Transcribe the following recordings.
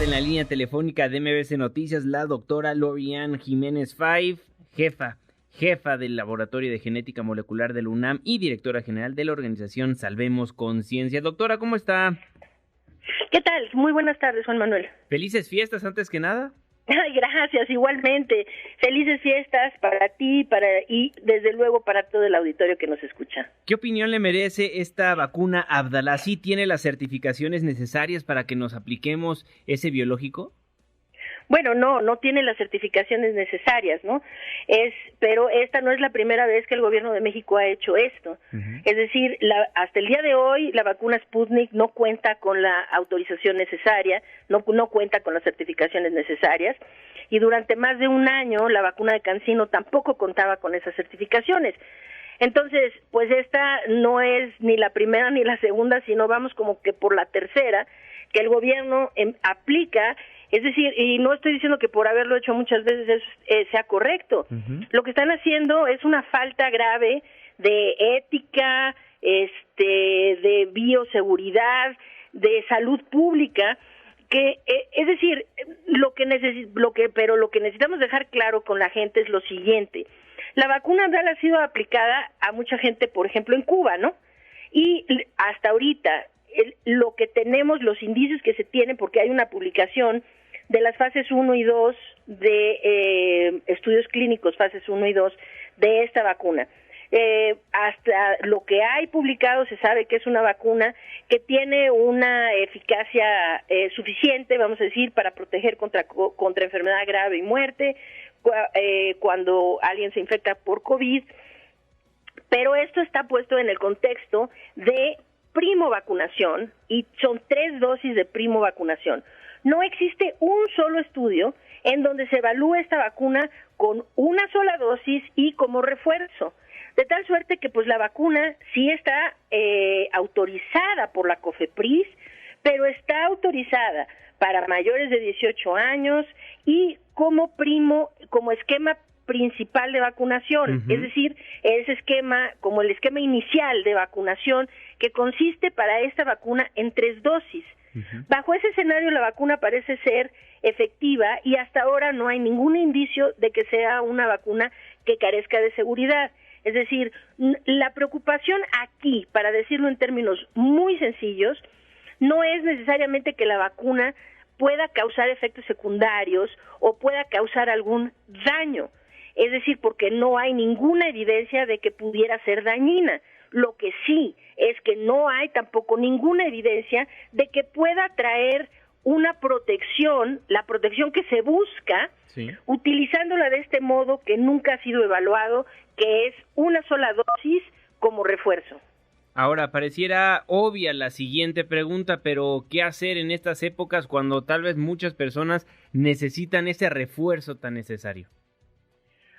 En la línea telefónica de MBC Noticias, la doctora Lorian Jiménez Five, jefa del Laboratorio de Genética Molecular del UNAM y directora general de la organización Salvemos Conciencia. Doctora, ¿cómo está? ¿Qué tal? Muy buenas tardes, Juan Manuel. Felices fiestas antes que nada. Ay, gracias, igualmente. Felices fiestas para ti y desde luego para todo el auditorio que nos escucha. ¿Qué opinión le merece esta vacuna Abdala? ¿Sí tiene las certificaciones necesarias para que nos apliquemos ese biológico? Bueno, no tiene las certificaciones necesarias, ¿no? Pero esta no es la primera vez que el gobierno de México ha hecho esto. Uh-huh. Es decir, hasta el día de hoy la vacuna Sputnik no cuenta con la autorización necesaria, no cuenta con las certificaciones necesarias, y durante más de un año la vacuna de CanSino tampoco contaba con esas certificaciones. Entonces, pues esta no es ni la primera ni la segunda, sino vamos como que por la tercera, que el gobierno aplica. Es decir, y no estoy diciendo que por haberlo hecho muchas veces eso sea correcto. Uh-huh. Lo que están haciendo es una falta grave de ética, de bioseguridad, de salud pública, que es decir, lo que necesitamos dejar claro con la gente es lo siguiente. La vacuna Abdala ha sido aplicada a mucha gente, por ejemplo, en Cuba, ¿no? Y hasta ahorita lo que tenemos, los indicios que se tienen, porque hay una publicación de las fases 1 y 2 de estudios clínicos, fases 1 y 2 de esta vacuna. Hasta lo que hay publicado se sabe que es una vacuna que tiene una eficacia suficiente, vamos a decir, para proteger contra enfermedad grave y muerte cuando alguien se infecta por COVID, pero esto está puesto en el contexto de primo vacunación y son 3 dosis de primo vacunación. No existe un solo estudio en donde se evalúe esta vacuna con una sola dosis y como refuerzo, de tal suerte que pues la vacuna sí está autorizada por la COFEPRIS, pero está autorizada para mayores de 18 años y como esquema principal de vacunación, uh-huh. Es decir, ese esquema, como el esquema inicial de vacunación que consiste para esta vacuna en 3 dosis. Uh-huh. Bajo ese escenario la vacuna parece ser efectiva y hasta ahora no hay ningún indicio de que sea una vacuna que carezca de seguridad. Es decir, la preocupación aquí, para decirlo en términos muy sencillos, no es necesariamente que la vacuna pueda causar efectos secundarios o pueda causar algún daño. Es decir, porque no hay ninguna evidencia de que pudiera ser dañina. Lo que sí es que no hay tampoco ninguna evidencia de que pueda traer una protección, la protección que se busca, sí, utilizándola de este modo que nunca ha sido evaluado, que es una sola dosis como refuerzo. Ahora, pareciera obvia la siguiente pregunta, pero ¿qué hacer en estas épocas cuando tal vez muchas personas necesitan ese refuerzo tan necesario?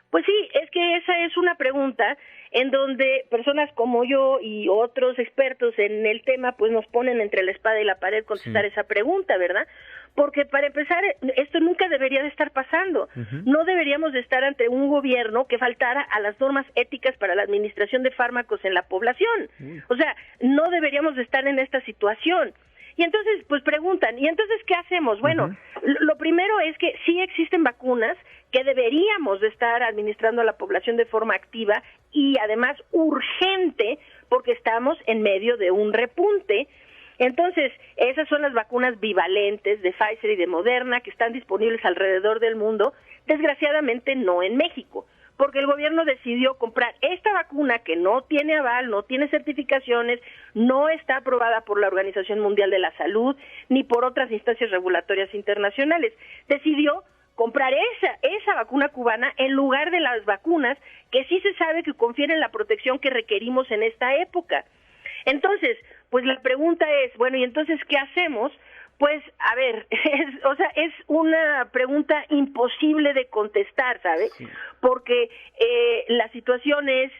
Pues sí, es que esa es una pregunta en donde personas como yo y otros expertos en el tema pues nos ponen entre la espada y la pared contestar esa pregunta, ¿verdad? Porque para empezar, esto nunca debería de estar pasando. Uh-huh. No deberíamos de estar ante un gobierno que faltara a las normas éticas para la administración de fármacos en la población. Uh-huh. O sea, no deberíamos de estar en esta situación. Y entonces, pues preguntan, ¿y entonces qué hacemos? Bueno, uh-huh, lo primero es que sí existen vacunas que deberíamos de estar administrando a la población de forma activa y además urgente porque estamos en medio de un repunte. Entonces, esas son las vacunas bivalentes de Pfizer y de Moderna que están disponibles alrededor del mundo, desgraciadamente no en México, porque el gobierno decidió comprar esta vacuna que no tiene aval, no tiene certificaciones, no está aprobada por la Organización Mundial de la Salud ni por otras instancias regulatorias internacionales. Decidió comprar esa vacuna cubana en lugar de las vacunas que sí se sabe que confieren la protección que requerimos en esta época. Entonces, pues la pregunta es, bueno, ¿y entonces qué hacemos? Pues, a ver, es una pregunta imposible de contestar, ¿sabes? Sí. Porque la situación es,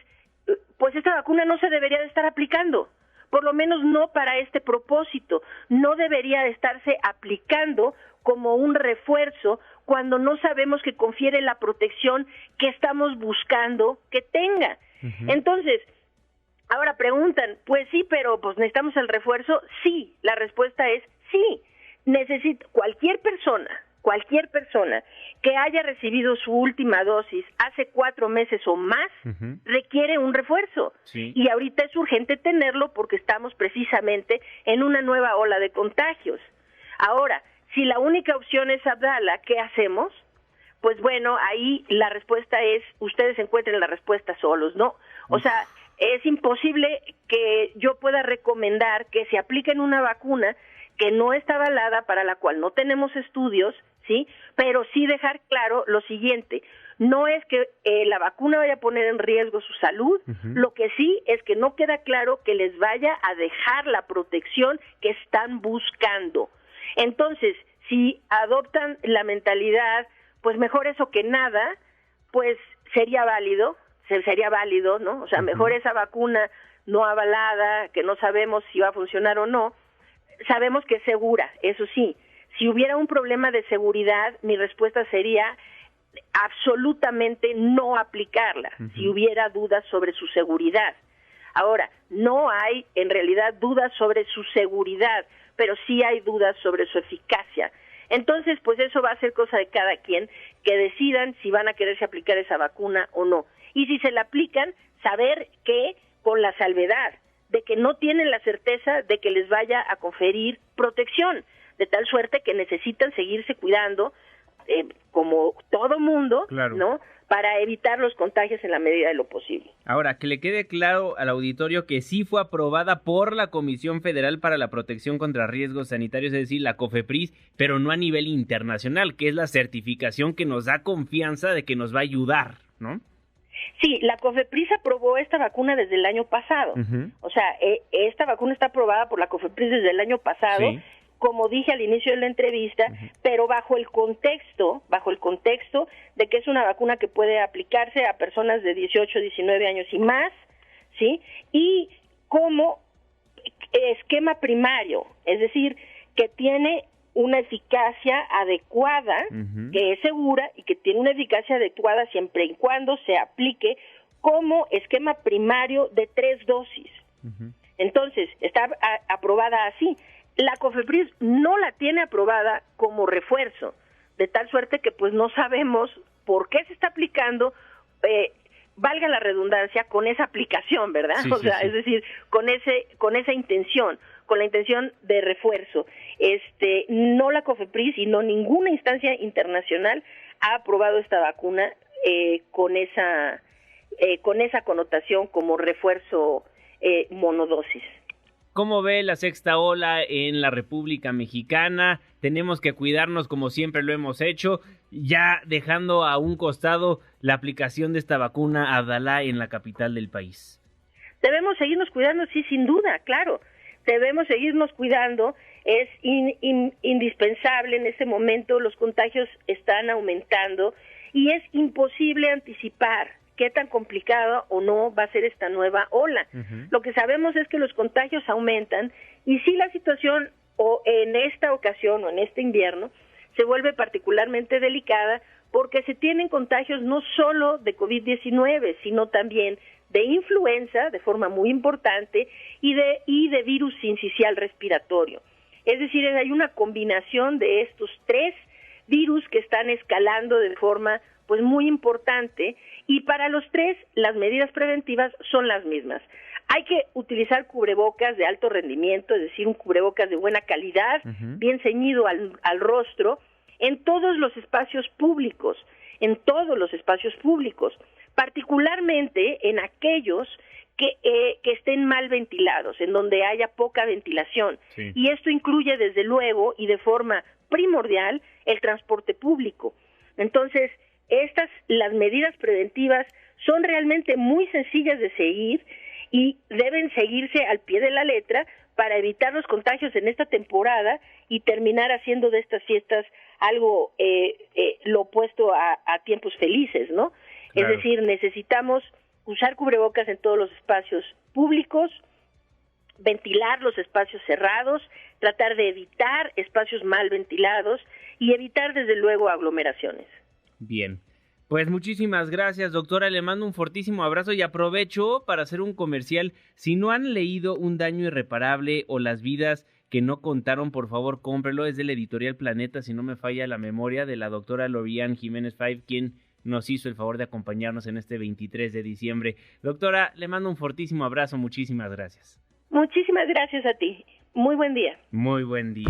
pues esta vacuna no se debería de estar aplicando, por lo menos no para este propósito, no debería de estarse aplicando como un refuerzo cuando no sabemos que confiere la protección que estamos buscando que tenga. Uh-huh. Entonces, ahora preguntan, pues sí, pero pues necesitamos el refuerzo. Sí, la respuesta es sí. cualquier persona que haya recibido su última dosis hace 4 meses o más, requiere un refuerzo. Sí. Y ahorita es urgente tenerlo porque estamos precisamente en una nueva ola de contagios. Ahora, si la única opción es Abdala, ¿qué hacemos? Pues bueno, ahí la respuesta es, ustedes encuentren la respuesta solos, ¿no? O sea, es imposible que yo pueda recomendar que se apliquen una vacuna que no está avalada, para la cual no tenemos estudios, ¿sí? Pero sí dejar claro lo siguiente: no es que la vacuna vaya a poner en riesgo su salud, lo que sí es que no queda claro que les vaya a dejar la protección que están buscando. Entonces, si adoptan la mentalidad, pues mejor eso que nada, pues sería válido, ¿no? O sea, mejor esa vacuna no avalada, que no sabemos si va a funcionar o no. Sabemos que es segura, eso sí. Si hubiera un problema de seguridad, mi respuesta sería absolutamente no aplicarla, si hubiera dudas sobre su seguridad. Ahora, no hay en realidad dudas sobre su seguridad, pero sí hay dudas sobre su eficacia. Entonces, pues eso va a ser cosa de cada quien, que decidan si van a quererse aplicar esa vacuna o no. Y si se la aplican, saber que con la salvedad de que no tienen la certeza de que les vaya a conferir protección, de tal suerte que necesitan seguirse cuidando, como todo mundo, claro, ¿no?, para evitar los contagios en la medida de lo posible. Ahora, que le quede claro al auditorio que sí fue aprobada por la Comisión Federal para la Protección contra Riesgos Sanitarios, es decir, la COFEPRIS, pero no a nivel internacional, que es la certificación que nos da confianza de que nos va a ayudar, ¿no? Sí, la COFEPRIS aprobó esta vacuna desde el año pasado. O sea, esta vacuna está aprobada por la COFEPRIS desde el año pasado, sí, como dije al inicio de la entrevista, pero bajo el contexto de que es una vacuna que puede aplicarse a personas de 18, 19 años y más, ¿sí? Y como esquema primario, es decir, que tiene una eficacia adecuada, que es segura y que tiene una eficacia adecuada siempre y cuando se aplique como esquema primario de 3 dosis. Entonces, está aprobada así. La COFEPRIS no la tiene aprobada como refuerzo, de tal suerte que pues no sabemos por qué se está aplicando, valga la redundancia, con esa aplicación, ¿verdad? Sí, o sea, sí. Es decir, con esa intención, con la intención de refuerzo. No la COFEPRIS y no ninguna instancia internacional ha aprobado esta vacuna con esa connotación como refuerzo monodosis. ¿Cómo ve la sexta ola en la República Mexicana? Tenemos que cuidarnos como siempre lo hemos hecho, ya dejando a un costado la aplicación de esta vacuna Abdala en la capital del país. Debemos seguirnos cuidando, sí, sin duda, claro. Debemos seguirnos cuidando, es indispensable en este momento, los contagios están aumentando y es imposible anticipar qué tan complicada o no va a ser esta nueva ola. Lo que sabemos es que los contagios aumentan y si la situación o en esta ocasión o en este invierno se vuelve particularmente delicada porque se tienen contagios no solo de COVID-19, sino también de influenza de forma muy importante y de virus sincicial respiratorio. Es decir, hay una combinación de estos 3 virus que están escalando de forma pues muy importante, y para los 3 las medidas preventivas son las mismas. Hay que utilizar cubrebocas de alto rendimiento, es decir, un cubrebocas de buena calidad, bien ceñido al rostro, en todos los espacios públicos, particularmente en aquellos que estén mal ventilados, en donde haya poca ventilación. Sí. Y esto incluye desde luego y de forma primordial el transporte público. Entonces, las medidas preventivas son realmente muy sencillas de seguir y deben seguirse al pie de la letra para evitar los contagios en esta temporada y terminar haciendo de estas fiestas algo lo opuesto a tiempos felices, ¿no? Claro. Es decir, necesitamos usar cubrebocas en todos los espacios públicos, ventilar los espacios cerrados, tratar de evitar espacios mal ventilados y evitar desde luego aglomeraciones. Bien, pues muchísimas gracias, doctora, le mando un fortísimo abrazo y aprovecho para hacer un comercial. Si no han leído Un daño irreparable o las vidas que no contaron, por favor, cómprelo. Es del editorial Planeta, si no me falla la memoria, de la doctora Lorian Jiménez Five, quien nos hizo el favor de acompañarnos en este 23 de diciembre. Doctora, le mando un fortísimo abrazo, muchísimas gracias. Muchísimas gracias a ti. Muy buen día. Muy buen día.